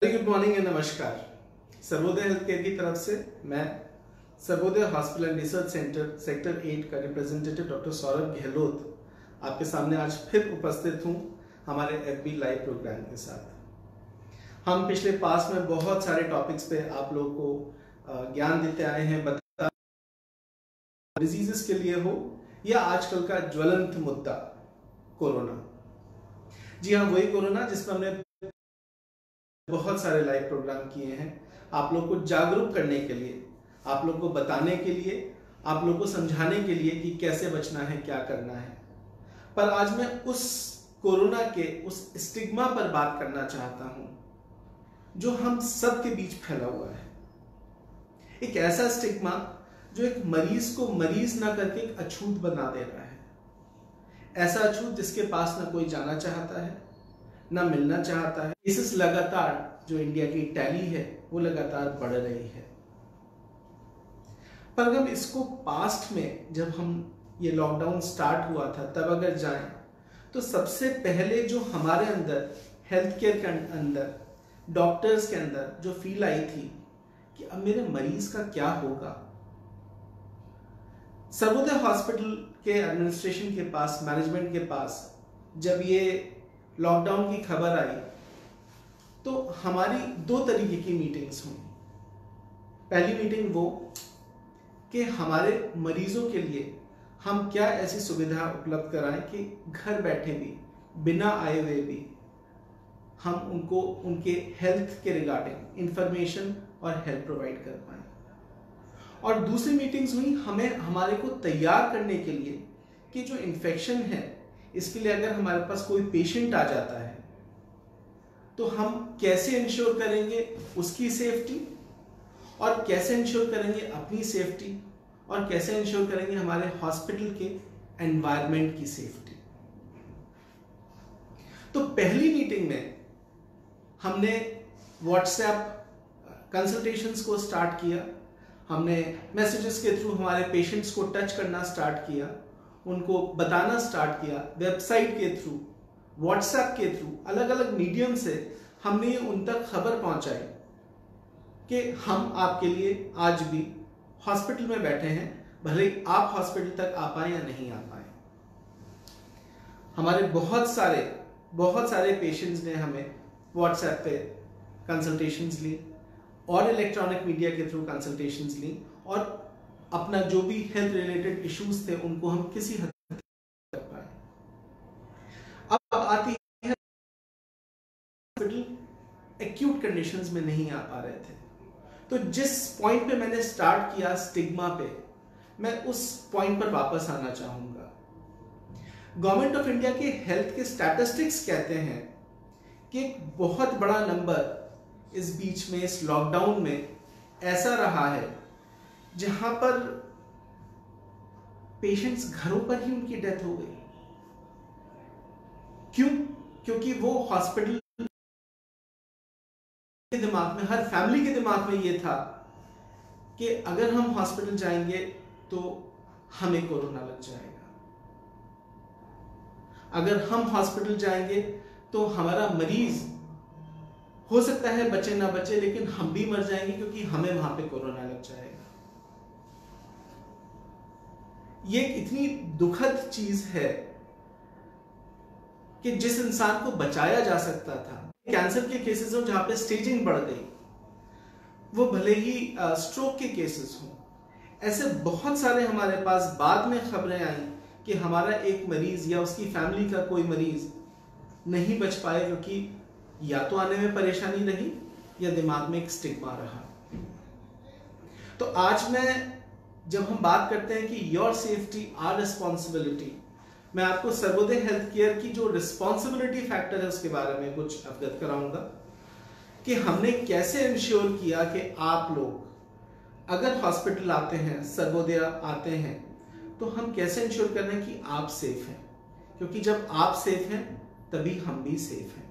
Good morning and नमस्कार। Sarvodaya health care की तरफ से मैं Sarvodaya hospital and research centre sector 8 का रिप्रेजेंटेटिव डॉक्टर सौरभ गहलोत आपके सामने आज फिर उपस्थित हूं हमारे एफबी लाइव प्रोग्राम के साथ। हम पिछले पास में बहुत सारे टॉपिक्स पे आप लोगों को ज्ञान देते आए हैं, बता डिजीजेस के लिए हो या आजकल का ज्वलंत मुद्दा कोरोना। जी हाँ, वही कोरोना जिसमें हमने बहुत सारे लाइव प्रोग्राम किए हैं आप लोग को जागरूक करने के लिए, आप लोग को बताने के लिए, आप लोग को समझाने के लिए कि कैसे बचना है, क्या करना है। पर आज मैं उस कोरोना के उस स्टिग्मा पर बात करना चाहता हूं जो हम सब के बीच फैला हुआ है। एक ऐसा स्टिग्मा जो एक मरीज को मरीज ना करके एक अछूत बना दे रहा है। ऐसा अछूत जिसके पास ना कोई जाना चाहता है, ना मिलना चाहता है। केसेस लगातार जो इंडिया की टैली है वो लगातार बढ़ रही है। पर अगर इसको पास्ट में जब हम ये लॉकडाउन स्टार्ट हुआ था तब अगर जाएं तो सबसे पहले जो हमारे अंदर हेल्थ केयर के अंदर, डॉक्टर्स के अंदर जो फील आई थी कि अब मेरे मरीज का क्या होगा। सर्वोदय हॉस्पिटल के एडमिनिस्ट्रेशन के पास, मैनेजमेंट के पास जब ये लॉकडाउन की खबर आई तो हमारी दो तरीके की मीटिंग्स हुई। पहली मीटिंग वो कि हमारे मरीजों के लिए हम क्या ऐसी सुविधा उपलब्ध कराएं कि घर बैठे भी, बिना आए हुए भी हम उनको उनके हेल्थ के रिगार्डिंग इंफॉर्मेशन और हेल्प प्रोवाइड कर पाएं। और दूसरी मीटिंग्स हुई हमें हमारे को तैयार करने के लिए कि जो इन्फेक्शन है इसके लिए अगर हमारे पास कोई पेशेंट आ जाता है तो हम कैसे इंश्योर करेंगे उसकी सेफ्टी, और कैसे इंश्योर करेंगे अपनी सेफ्टी, और कैसे इंश्योर करेंगे हमारे हॉस्पिटल के एनवायरनमेंट की सेफ्टी। तो पहली मीटिंग में हमने व्हाट्सएप कंसल्टेशंस को स्टार्ट किया। हमने मैसेजेस के थ्रू हमारे पेशेंट्स को टच करना स्टार्ट किया, उनको बताना स्टार्ट किया। वेबसाइट के थ्रू, व्हाट्सएप के थ्रू, अलग अलग मीडियम से हमने उन तक खबर पहुंचाई कि हम आपके लिए आज भी हॉस्पिटल में बैठे हैं, भले आप हॉस्पिटल तक आ पाए या नहीं आ पाए। हमारे बहुत सारे पेशेंट्स ने हमें व्हाट्सएप पे कंसल्टेशंस ली और इलेक्ट्रॉनिक मीडिया के थ्रू कंसल्टेशंस ली, और अपना जो भी हेल्थ रिलेटेड इश्यूज थे उनको हम किसी हद तक कर पाए। अब आती है हॉस्पिटल एक्यूट कंडीशंस में नहीं आ पा रहे थे, तो जिस पॉइंट पे मैंने स्टार्ट किया स्टिग्मा पे, मैं उस पॉइंट पर वापस आना चाहूंगा। गवर्नमेंट ऑफ इंडिया के हेल्थ के स्टैटिस्टिक्स कहते हैं कि एक बहुत बड़ा नंबर इस बीच में, इस लॉकडाउन में ऐसा रहा है जहां पर पेशेंट्स घरों पर ही उनकी डेथ हो गई। क्यों? क्योंकि वो हॉस्पिटल के दिमाग में, हर फैमिली के दिमाग में ये था कि अगर हम हॉस्पिटल जाएंगे तो हमें कोरोना लग जाएगा, अगर हम हॉस्पिटल जाएंगे तो हमारा मरीज हो सकता है बचे ना बचे, लेकिन हम भी मर जाएंगे क्योंकि हमें वहां पे कोरोना लग जाएगा। ये इतनी दुखद चीज है कि जिस इंसान को बचाया जा सकता था, कैंसर के केसेस हो जहां पे स्टेजिंग बढ़ गई, वो भले ही स्ट्रोक के केसेस हो, ऐसे बहुत सारे हमारे पास बाद में खबरें आई कि हमारा एक मरीज या उसकी फैमिली का कोई मरीज नहीं बच पाए क्योंकि या तो आने में परेशानी रही या दिमाग में एक स्टिग्मा रहा। तो आज मैं, जब हम बात करते हैं कि योर सेफ्टी आर रिस्पॉन्सिबिलिटी, मैं आपको सर्वोदय हेल्थ केयर की जो रिस्पॉन्सिबिलिटी फैक्टर है उसके बारे में कुछ अवगत कराऊंगा कि हमने कैसे इंश्योर किया कि आप लोग अगर हॉस्पिटल आते हैं, सर्वोदय आते हैं, तो हम कैसे इंश्योर कर रहे हैं कि आप सेफ हैं, क्योंकि जब आप सेफ हैं तभी हम भी सेफ हैं।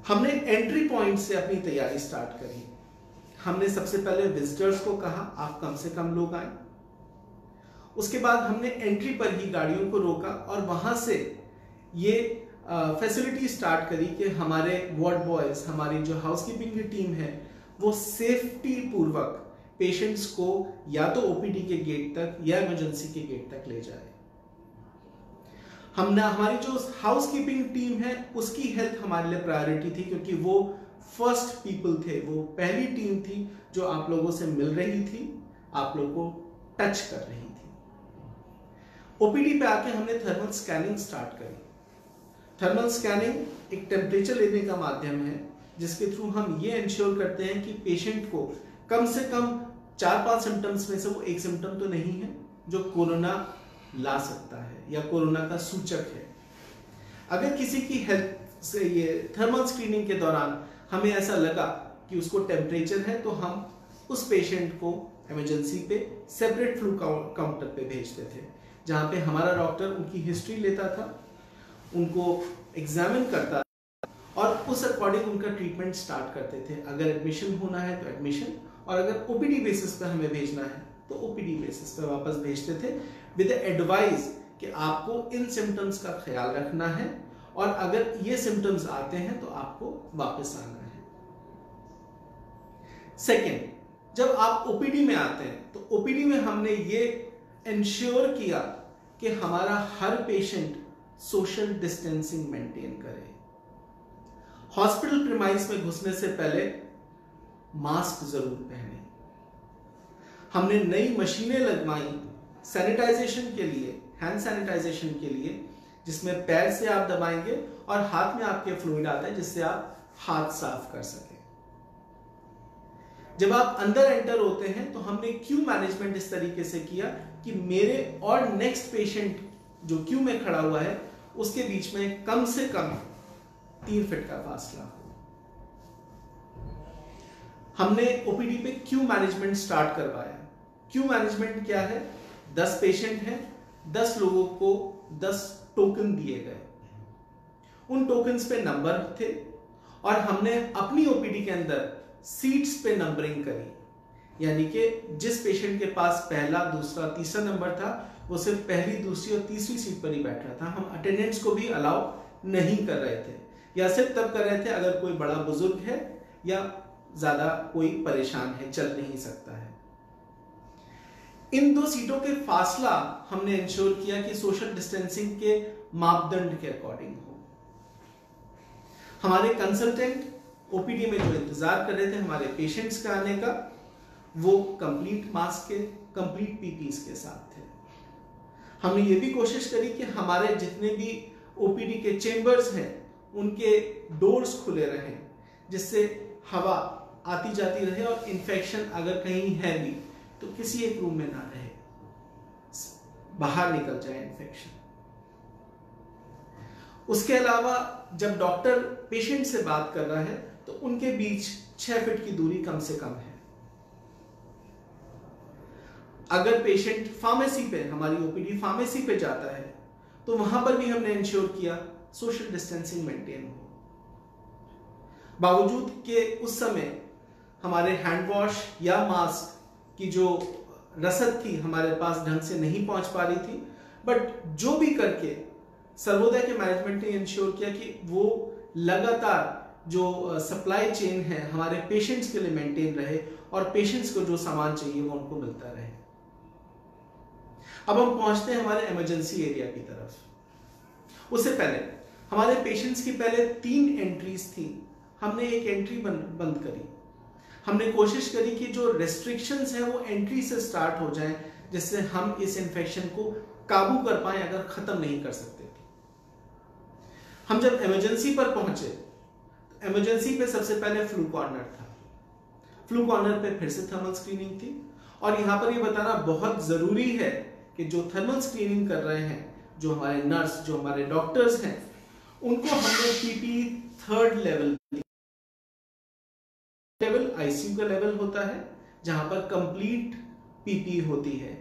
हमने एंट्री पॉइंट से अपनी तैयारी स्टार्ट करी। हमने सबसे पहले विजिटर्स को कहा आप कम से कम लोग आए। उसके बाद हमने एंट्री पर ही गाड़ियों को रोका और वहां से ये फैसिलिटी स्टार्ट करी कि हमारे वार्ड बॉयज, हमारी जो हाउसकीपिंग की टीम है, वो सेफ्टी पूर्वक पेशेंट्स को या तो ओपीडी के गेट तक या इमरजेंसी के गेट तक ले जाए। हमने हमारी जो हाउसकीपिंग टीम है उसकी हेल्थ हमारे लिए प्रायोरिटी थी, क्योंकि वो फर्स्ट पीपल थे, वो पहली टीम थी जो आप लोगों से मिल रही थी, आप लोगों को टच कर रही थी। ओपीडी पे आके हमने थर्मल स्कैनिंग स्टार्ट करी। थर्मल स्कैनिंग एक टेम्परेचर लेने का माध्यम है जिसके थ्रू हम ये इंश्योर करते हैं कि पेशेंट को कम से कम 4-5 सिम्टम्स में से वो एक सिम्टम तो नहीं है जो कोरोना ला सकता है या कोरोना का सूचक है। अगर किसी की हेल्थ से ये थर्मल स्क्रीनिंग के दौरान हमें ऐसा लगा कि उसको टेम्परेचर है, तो हम उस पेशेंट को इमरजेंसी पे सेपरेट फ्लू काउंटर पे भेजते थे, जहाँ पे हमारा डॉक्टर उनकी हिस्ट्री लेता था, उनको एग्जामिन करता और उस अकॉर्डिंग उनका ट्रीटमेंट स्टार्ट करते थे। अगर एडमिशन होना है तो एडमिशन, और अगर ओपीडी बेसिस पर हमें भेजना है तो ओपीडी बेसिस पर वापस भेजते थे विद एडवाइस कि आपको इन सिम्टम्स का ख्याल रखना है और अगर ये सिम्टम्स आते हैं तो आपको वापस आना है। सेकेंड, जब आप ओपीडी में आते हैं तो ओपीडी में हमने ये इंश्योर किया कि हमारा हर पेशेंट सोशल डिस्टेंसिंग मेंटेन करे। हॉस्पिटल प्रीमाइस में घुसने से पहले मास्क जरूर पहने। हमने नई मशीनें लगवाई सैनिटाइजेशन के लिए, हैंड सैनिटाइजेशन के लिए, जिसमें पैर से आप दबाएंगे और हाथ में आपके फ्लूइड आता है जिससे आप हाथ साफ कर सकें। जब आप अंदर एंटर होते हैं तो हमने क्यू मैनेजमेंट इस तरीके से किया कि मेरे और नेक्स्ट पेशेंट जो क्यू में खड़ा हुआ है उसके बीच में कम से कम 3 फीट का फासला हो। हमने ओपीडी पे क्यू मैनेजमेंट स्टार्ट करवाया। क्यू मैनेजमेंट क्या है? 10 पेशेंट हैं, 10 लोगों को 10 टोकन दिए गए। उन टोकन्स पे नंबर थे और हमने अपनी ओपीडी के अंदर सीट्स पे नंबरिंग करी, यानी कि जिस पेशेंट के पास पहला, दूसरा, तीसरा नंबर था वो सिर्फ पहली, दूसरी और तीसरी सीट पर ही बैठ रहा था। हम अटेंडेंट्स को भी अलाउ नहीं कर रहे थे, या सिर्फ तब कर रहे थे अगर कोई बड़ा बुजुर्ग है या ज्यादा कोई परेशान है, चल नहीं सकता है। इन 2 सीटों के फासला हमने इंश्योर किया कि सोशल डिस्टेंसिंग के मापदंड के अकॉर्डिंग हो। हमारे कंसल्टेंट ओपीडी में जो इंतजार कर रहे थे हमारे पेशेंट्स के आने का, वो कंप्लीट मास्क के, कंप्लीट पीपीज के साथ थे। हमने ये भी कोशिश करी कि हमारे जितने भी ओपीडी के चेंबर्स हैं उनके डोर्स खुले रहें, जिससे हवा आती जाती रहे और इन्फेक्शन अगर कहीं है भी तो किसी एक रूम में ना रहे, बाहर निकल जाए इन्फेक्शन। उसके अलावा जब डॉक्टर पेशेंट से बात कर रहा है तो उनके बीच 6 फीट की दूरी कम से कम है। अगर पेशेंट फार्मेसी पे, हमारी ओपीडी फार्मेसी पे जाता है तो वहां पर भी हमने इंश्योर किया सोशल डिस्टेंसिंग मेंटेन हो। बावजूद के उस समय हमारे हैंड वॉश या मास्क की जो रसद थी हमारे पास ढंग से नहीं पहुंच पा रही थी, बट जो भी करके सर्वोदय के मैनेजमेंट ने इंश्योर किया कि वो लगातार जो सप्लाई चेन है हमारे पेशेंट्स के लिए मेंटेन रहे और पेशेंट्स को जो सामान चाहिए वो उनको मिलता रहे। अब हम पहुंचते हैं हमारे इमरजेंसी एरिया की तरफ। उससे पहले हमारे पेशेंट्स की पहले 3 एंट्रीज थी, हमने एक एंट्री बंद करी। हमने कोशिश करी कि जो रेस्ट्रिक्शंस हैं वो एंट्री से स्टार्ट हो जाएं, जिससे हम इस इन्फेक्शन को काबू कर पाए, अगर खत्म नहीं कर सकते। हम जब इमरजेंसी पर पहुंचे तो इमरजेंसी पे सबसे पहले फ्लू कॉर्नर था। फ्लू कॉर्नर पे फिर से थर्मल स्क्रीनिंग थी, और यहां पर ये बताना बहुत जरूरी है कि जो थर्मल स्क्रीनिंग कर रहे हैं, जो हमारे नर्स, जो हमारे डॉक्टर्स हैं, उनको हमने पीपी 3rd लेवल आईसीयू का लेवल होता है, जहां पर कंप्लीट पीपी होती है।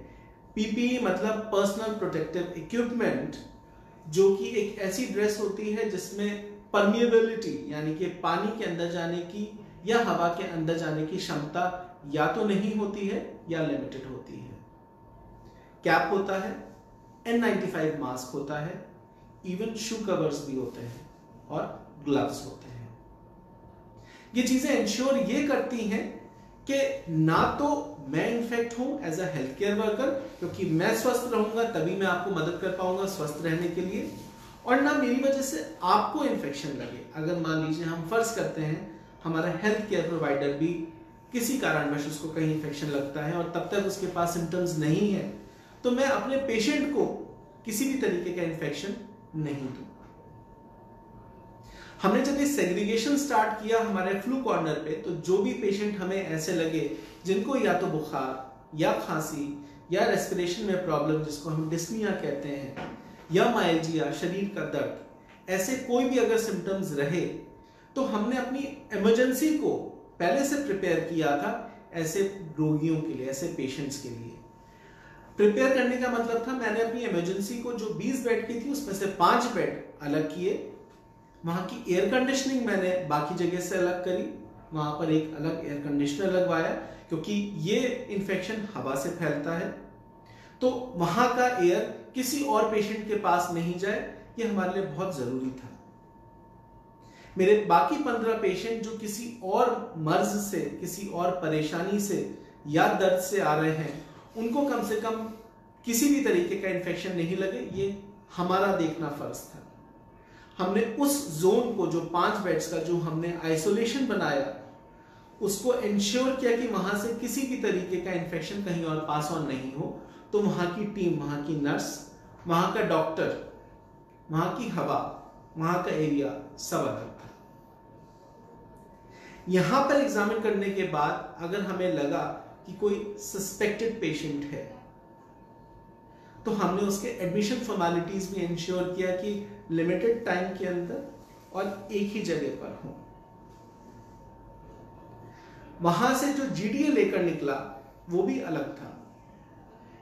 पीपी मतलब पर्सनल प्रोटेक्टिव इक्विपमेंट, जो कि एक ऐसी ड्रेस होती है जिसमें परमिएबिलिटी यानी कि पानी के अंदर जाने की या हवा के अंदर जाने की क्षमता या तो नहीं होती है या लिमिटेड होती है। कैप होता है, N95 मास्क होता है, इवन शू कवर्स भी होते हैं और ग्लव्स होते हैं। ये चीजें इंश्योर ये करती हैं कि ना तो मैं इन्फेक्ट हूं as a health care worker, क्योंकि मैं स्वस्थ रहूंगा तभी मैं आपको मदद कर पाऊंगा स्वस्थ रहने के लिए, और ना मेरी वजह से आपको इन्फेक्शन लगे। अगर मान लीजिए हम फर्ज करते हैं हमारा हेल्थ केयर प्रोवाइडर भी किसी कारणवश उसको कहीं इन्फेक्शन लगता है और तब तक उसके पास सिम्टम्स नहीं है, तो मैं अपने पेशेंट को किसी भी तरीके का इन्फेक्शन नहीं दूं। हमने जब ये सेग्रीगेशन स्टार्ट किया हमारे फ्लू कॉर्नर पे, तो जो भी पेशेंट हमें ऐसे लगे जिनको या तो बुखार या खांसी या रेस्पिरेशन में प्रॉब्लम जिसको हम डिस्निया कहते हैं, या माइल्जिया शरीर का दर्द, ऐसे कोई भी अगर सिम्टम्स रहे तो हमने अपनी इमरजेंसी को पहले से प्रिपेयर किया था ऐसे रोगियों के लिए, ऐसे पेशेंट्स के लिए। प्रिपेयर करने का मतलब था मैंने अपनी इमरजेंसी को जो 20 बेड की थी उसमें से 5 बेड अलग किए, वहां की एयर कंडीशनिंग मैंने बाकी जगह से अलग करी, वहां पर एक अलग एयर कंडीशनर लगवाया क्योंकि ये इन्फेक्शन हवा से फैलता है, तो वहां का एयर किसी और पेशेंट के पास नहीं जाए, ये हमारे लिए बहुत जरूरी था। मेरे बाकी 15 पेशेंट जो किसी और मर्ज से, किसी और परेशानी से या दर्द से आ रहे हैं, उनको कम से कम किसी भी तरीके का इन्फेक्शन नहीं लगे, ये हमारा देखना फर्ज था। हमने उस जोन को जो 5 बेड्स का जो हमने आइसोलेशन बनाया उसको इंश्योर किया कि वहां से किसी भी तरीके का इन्फेक्शन कहीं और पास ऑन नहीं हो, तो वहां की टीम, वहां की नर्स, वहां का डॉक्टर, वहां की हवा, वहां का एरिया सब अलग था। यहां पर एग्जामिन करने के बाद अगर हमें लगा कि कोई सस्पेक्टेड पेशेंट है तो हमने उसके एडमिशन फॉर्मेलिटीज भी इंश्योर किया कि लिमिटेड टाइम के अंदर और एक ही जगह पर हो। वहां से जो जीडीए लेकर निकला वो भी अलग था,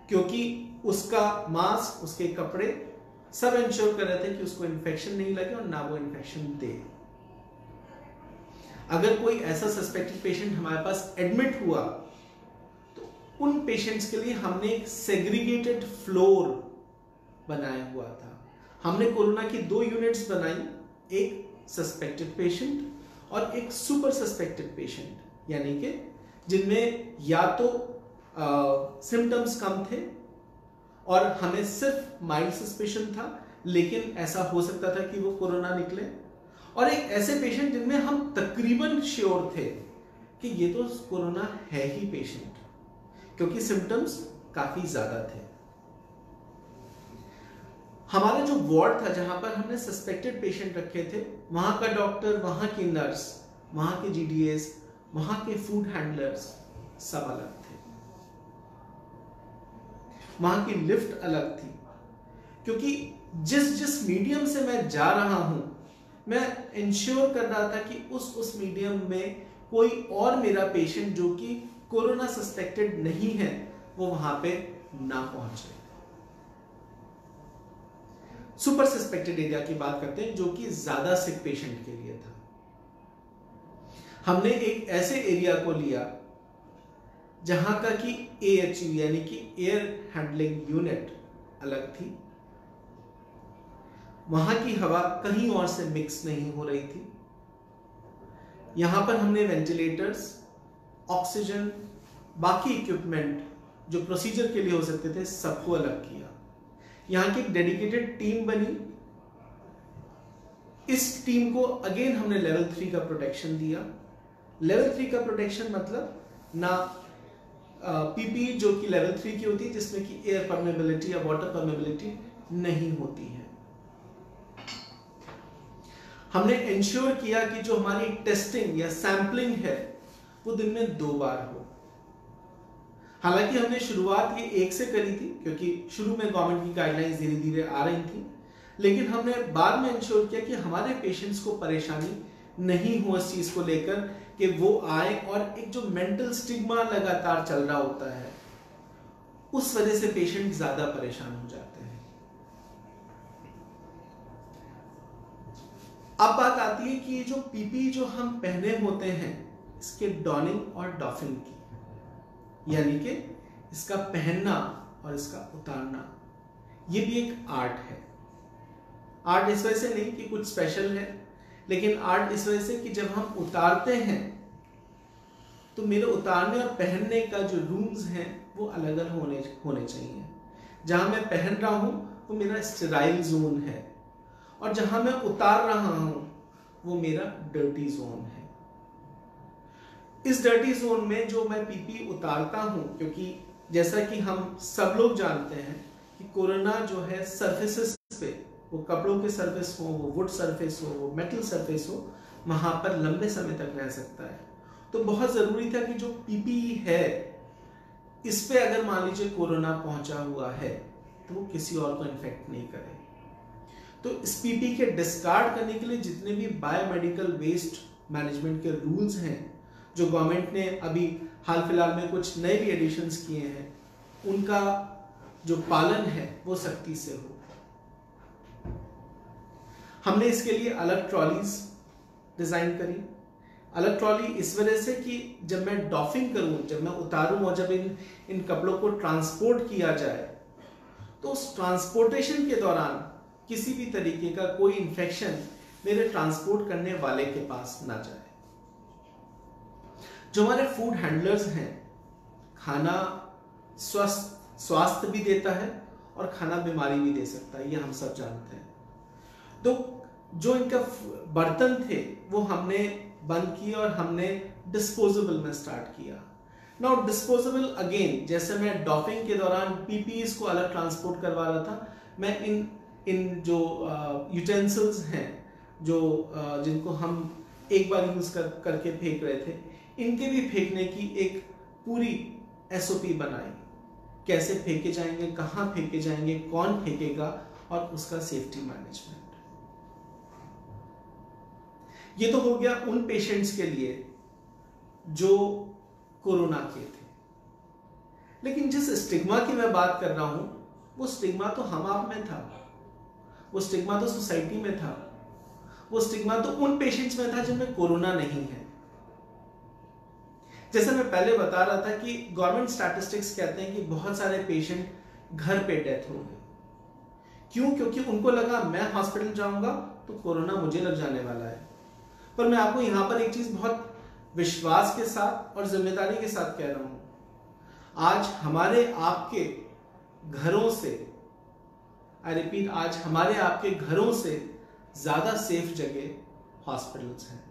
क्योंकि उसका मास्क, उसके कपड़े सब इंश्योर कर रहे थे कि उसको इन्फेक्शन नहीं लगे और ना वो इन्फेक्शन दे। अगर कोई ऐसा सस्पेक्टेड पेशेंट हमारे पास एडमिट हुआ तो उन पेशेंट्स के लिए हमने एक सेग्रीगेटेड फ्लोर बनाया हुआ था। हमने कोरोना की 2 यूनिट्स बनाई, एक सस्पेक्टेड पेशेंट और एक सुपर सस्पेक्टेड पेशेंट, यानी कि जिनमें या तो सिम्टम्स कम थे और हमें सिर्फ माइल्ड सस्पेशन था लेकिन ऐसा हो सकता था कि वो कोरोना निकले, और एक ऐसे पेशेंट जिनमें हम तकरीबन श्योर थे कि ये तो कोरोना है ही पेशेंट, क्योंकि सिम्टम्स काफी ज्यादा थे। हमारा जो वार्ड था जहां पर हमने सस्पेक्टेड पेशेंट रखे थे, वहां का डॉक्टर, वहां की नर्स, वहां के जीडीएस, वहां के फूड हैंडलर्स सब अलग थे। वहां की लिफ्ट अलग थी, क्योंकि जिस मीडियम से मैं जा रहा हूं मैं इंश्योर कर रहा था कि उस मीडियम में कोई और मेरा पेशेंट जो कि कोरोना सस्पेक्टेड नहीं है वो वहां पे ना पहुंचे। सुपर सस्पेक्टेड एरिया की बात करते हैं जो कि ज्यादा सिक पेशेंट के लिए था। हमने एक ऐसे एरिया को लिया जहां का कि एएचयू यानी कि एयर हैंडलिंग यूनिट अलग थी, वहां की हवा कहीं और से मिक्स नहीं हो रही थी। यहां पर हमने वेंटिलेटर्स, ऑक्सीजन, बाकी इक्विपमेंट जो प्रोसीजर के लिए हो सकते थे सबको अलग किया। यहां की एक डेडिकेटेड टीम बनी, इस टीम को अगेन हमने लेवल 3 का प्रोटेक्शन दिया। लेवल 3 का प्रोटेक्शन मतलब ना पीपीई जो कि लेवल 3 की होती है जिसमें कि एयर परमेबिलिटी या वाटर परमेबिलिटी नहीं होती है। हमने इंश्योर किया कि जो हमारी टेस्टिंग या सैंपलिंग है वो दिन में 2 बार हो। हालांकि हमने शुरुआत ये 1 से करी थी क्योंकि शुरू में गवर्नमेंट की गाइडलाइंस धीरे धीरे आ रही थी, लेकिन हमने बाद में इंश्योर किया कि हमारे पेशेंट्स को परेशानी नहीं हो इस चीज को लेकर कि वो आए, और एक जो मेंटल स्टिग्मा लगातार चल रहा होता है उस वजह से पेशेंट ज्यादा परेशान हो जाते हैं। अब बात आती है कि जो पीपी जो हम पहने होते हैं इसके डॉनिंग और डॉफिंग की, यानी कि इसका पहनना और इसका उतारना, ये भी एक आर्ट है। आर्ट इस वजह से नहीं कि कुछ स्पेशल है, लेकिन आर्ट इस वजह से कि जब हम उतारते हैं तो मेरे उतारने और पहनने का जो रूम्स हैं वो अलग अलग होने चाहिए। जहां मैं पहन रहा हूं वो मेरा स्टेराइल जोन है, और जहां मैं उतार रहा हूं वो मेरा डर्टी जोन है। इस डर्टी जोन में जो मैं पीपी उतारता हूं, क्योंकि जैसा कि हम सब लोग जानते हैं कि कोरोना जो है सरफेसेस पे, वो कपड़ों के सरफेस हो, वो वुड सरफेस हो, वो मेटल सरफेस हो, वहां पर लंबे समय तक रह सकता है। तो बहुत जरूरी था कि जो पीपीई है इस पे अगर मान लीजिए कोरोना पहुंचा हुआ है तो वो किसी और को इन्फेक्ट नहीं करे। तो इस पीपी के डिस्कार्ड करने के लिए जितने भी बायोमेडिकल वेस्ट मैनेजमेंट के रूल्स हैं, जो गवर्नमेंट ने अभी हाल फिलहाल में कुछ नए भी एडिशंस किए हैं, उनका जो पालन है वो सख्ती से हो। हमने इसके लिए अलग ट्रॉलीज डिजाइन करी। अलग ट्रॉली इस वजह से कि जब मैं डॉफिंग करूं, जब मैं उतारूं और जब इन कपड़ों को ट्रांसपोर्ट किया जाए तो उस ट्रांसपोर्टेशन के दौरान किसी भी तरीके का कोई इंफेक्शन मेरे ट्रांसपोर्ट करने वाले के पास ना जाए। जो हमारे फूड हैंडलर्स हैं, खाना स्वास्थ्य भी देता है और खाना बीमारी भी दे सकता है, ये हम सब जानते हैं। तो जो इनका बर्तन थे वो हमने बंद किया और हमने डिस्पोजेबल में स्टार्ट किया। नाउ डिस्पोजेबल अगेन, जैसे मैं डॉफिंग के दौरान पीपीईज को अलग ट्रांसपोर्ट करवा रहा था, मैं इन जो यूटेंसिल्स हैं जो जिनको हम एक बार यूज करके फेंक रहे थे, इनके भी फेंकने की एक पूरी एसओपी बनाई। कैसे फेंके जाएंगे, कहाँ फेंके जाएंगे, कौन फेंकेगा, और उसका सेफ्टी मैनेजमेंट। ये तो हो गया उन पेशेंट्स के लिए जो कोरोना के थे। लेकिन जिस स्टिग्मा की मैं बात कर रहा हूं वो स्टिग्मा तो हम आप में था, वो स्टिग्मा तो सोसाइटी में था, वो स्टिग्मा तो उन पेशेंट्स में था जिनमें कोरोना नहीं है। जैसे मैं पहले बता रहा था कि गवर्नमेंट स्टैटिस्टिक्स कहते हैं कि बहुत सारे पेशेंट घर पे डेथ हो गए। क्यों? क्योंकि उनको लगा मैं हॉस्पिटल जाऊंगा तो कोरोना मुझे लग जाने वाला है। पर मैं आपको यहां पर एक चीज बहुत विश्वास के साथ और जिम्मेदारी के साथ कह रहा हूं, आज हमारे आपके घरों से, आई रिपीट, आज हमारे आपके घरों से ज्यादा सेफ जगह हॉस्पिटल्स हैं।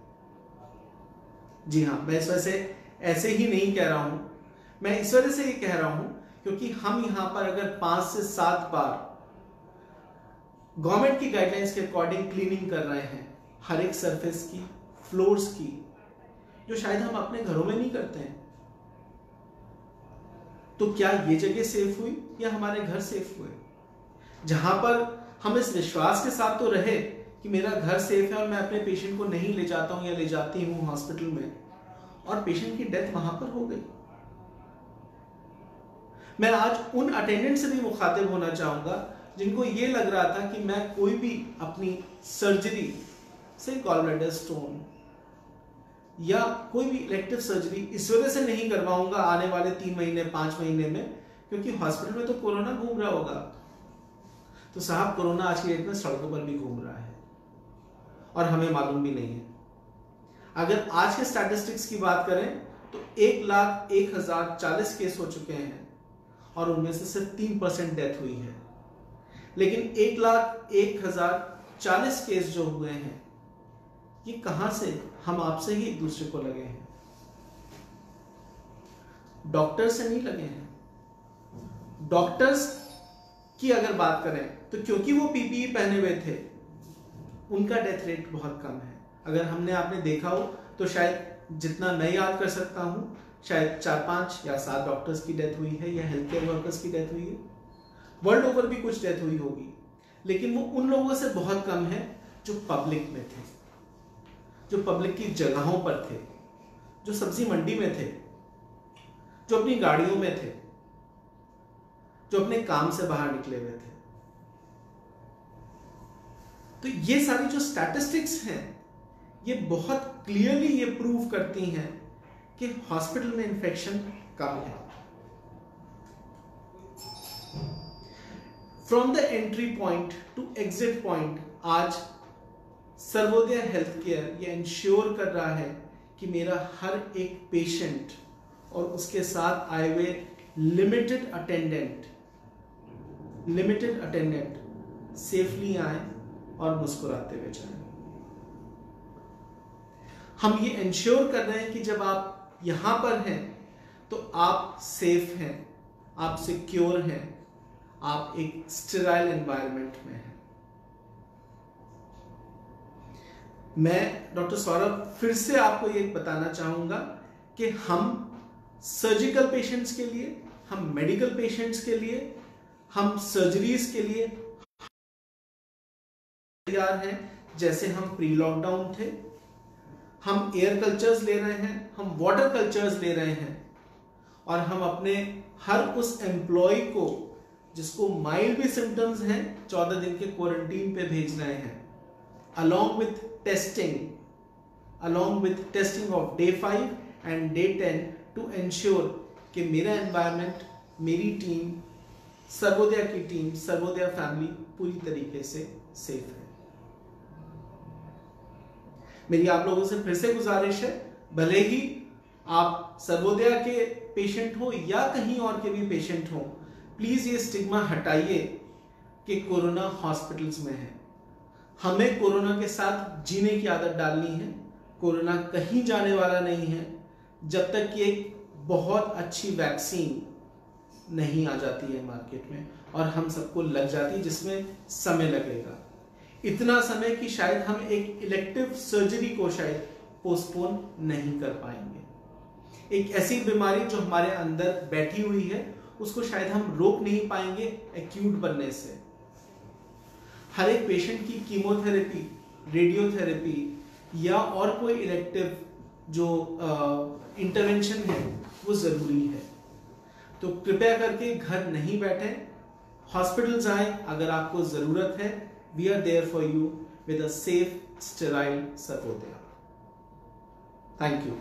जी हाँ, मैं इस वजह से ऐसे ही नहीं कह रहा हूं, मैं इस वजह से ये कह रहा हूं क्योंकि हम यहां पर अगर 5 से 7 बार गवर्नमेंट की गाइडलाइंस के अकॉर्डिंग क्लीनिंग कर रहे हैं हर एक सरफेस की, फ्लोर्स की, जो शायद हम अपने घरों में नहीं करते हैं, तो क्या ये जगह सेफ हुई या हमारे घर सेफ हुए? जहां पर हम इस विश्वास के साथ तो रहे कि मेरा घर सेफ है और मैं अपने पेशेंट को नहीं ले जाता हूं या ले जाती हूं हॉस्पिटल में, और पेशेंट की डेथ वहां पर हो गई। मैं आज उन अटेंडेंट से भी मुखातिब होना चाहूंगा जिनको ये लग रहा था कि मैं कोई भी अपनी सर्जरी से गॉल ब्लैडर स्टोन या कोई भी इलेक्टिव सर्जरी इस वजह से नहीं करवाऊंगा आने वाले 3 महीने 5 महीने में, क्योंकि हॉस्पिटल में तो कोरोना घूम रहा होगा। तो साहब, कोरोना आज की डेट में सड़कों पर भी घूम रहा है और हमें मालूम भी नहीं है। अगर आज के स्टैटिस्टिक्स की बात करें तो 1,01,040 केस हो चुके हैं और उनमें से सिर्फ 3% डेथ हुई है। लेकिन 1,01,040 केस जो हुए हैं ये कहां से? हम आपसे ही एक दूसरे को लगे हैं, डॉक्टर से नहीं लगे हैं। डॉक्टर्स की अगर बात करें तो क्योंकि वो पीपीई पहने हुए थे उनका डेथ रेट बहुत कम है। अगर आपने देखा हो तो शायद जितना मैं याद कर सकता हूं, शायद 4, 5 या 7 डॉक्टर्स की डेथ हुई है या हेल्थ केयर वर्कर्स की डेथ हुई है। वर्ल्ड ओवर भी कुछ डेथ हुई होगी, लेकिन वो उन लोगों से बहुत कम है जो पब्लिक में थे, जो पब्लिक की जगहों पर थे, जो सब्जी मंडी में थे, जो अपनी गाड़ियों में थे, जो अपने काम से बाहर निकले हुए थे। तो ये सारी जो स्टैटिस्टिक्स हैं ये बहुत क्लियरली ये प्रूव करती हैं कि हॉस्पिटल में इंफेक्शन कम है। From the entry point two exit point आज सर्वोदय हेल्थ केयर ये इंश्योर कर रहा है कि मेरा हर एक पेशेंट और उसके साथ आए हुए लिमिटेड अटेंडेंट सेफली आए और मुस्कुराते हुए जाएं। हम ये इंश्योर कर रहे हैं कि जब आप यहां पर हैं तो आप सेफ हैं, आप सिक्योर हैं, आप एक स्टेराइल एनवायरनमेंट में हैं। मैं डॉक्टर सौरभ फिर से आपको ये बताना चाहूंगा कि हम सर्जिकल पेशेंट्स के लिए, हम मेडिकल पेशेंट्स के लिए, हम सर्जरीज के लिए तैयार हैं। जैसे हम प्री लॉकडाउन थे, हम एयर कल्चर्स ले रहे हैं, हम वाटर कल्चर्स ले रहे हैं, और हम अपने हर उस एम्प्लॉय को जिसको माइल्ड भी सिम्टम्स हैं 14 दिन के क्वारंटीन पे भेज रहे हैं, along with testing of day 5 and day 10 to ensure कि मेरा एनवायरनमेंट, मेरी टीम, सर्वोदय की टीम, सर्वोदय फैमिली पूरी तरीके से सेफ है। मेरी आप लोगों से फिर से गुजारिश है, भले ही आप सर्वोदय के पेशेंट हो या कहीं और के भी पेशेंट हो, प्लीज ये स्टिग्मा हटाइए कि कोरोना हॉस्पिटल्स में है। हमें कोरोना के साथ जीने की आदत डालनी है। कोरोना कहीं जाने वाला नहीं है जब तक कि एक बहुत अच्छी वैक्सीन नहीं आ जाती है मार्केट में और हम सबको लग जाती है, जिसमें समय लगेगा। इतना समय कि शायद हम एक इलेक्टिव सर्जरी को शायद पोस्टपोन नहीं कर पाएंगे। एक ऐसी बीमारी जो हमारे अंदर बैठी हुई है उसको शायद हम रोक नहीं पाएंगे एक्यूट बनने से। हर एक पेशेंट की कीमोथेरेपी, रेडियोथेरेपी या और कोई इलेक्टिव जो इंटरवेंशन है वो जरूरी है। तो कृपया करके घर नहीं बैठे, हॉस्पिटल जाएं अगर आपको जरूरत है। We are there for you with a safe, sterile Sarvodaya. Thank you.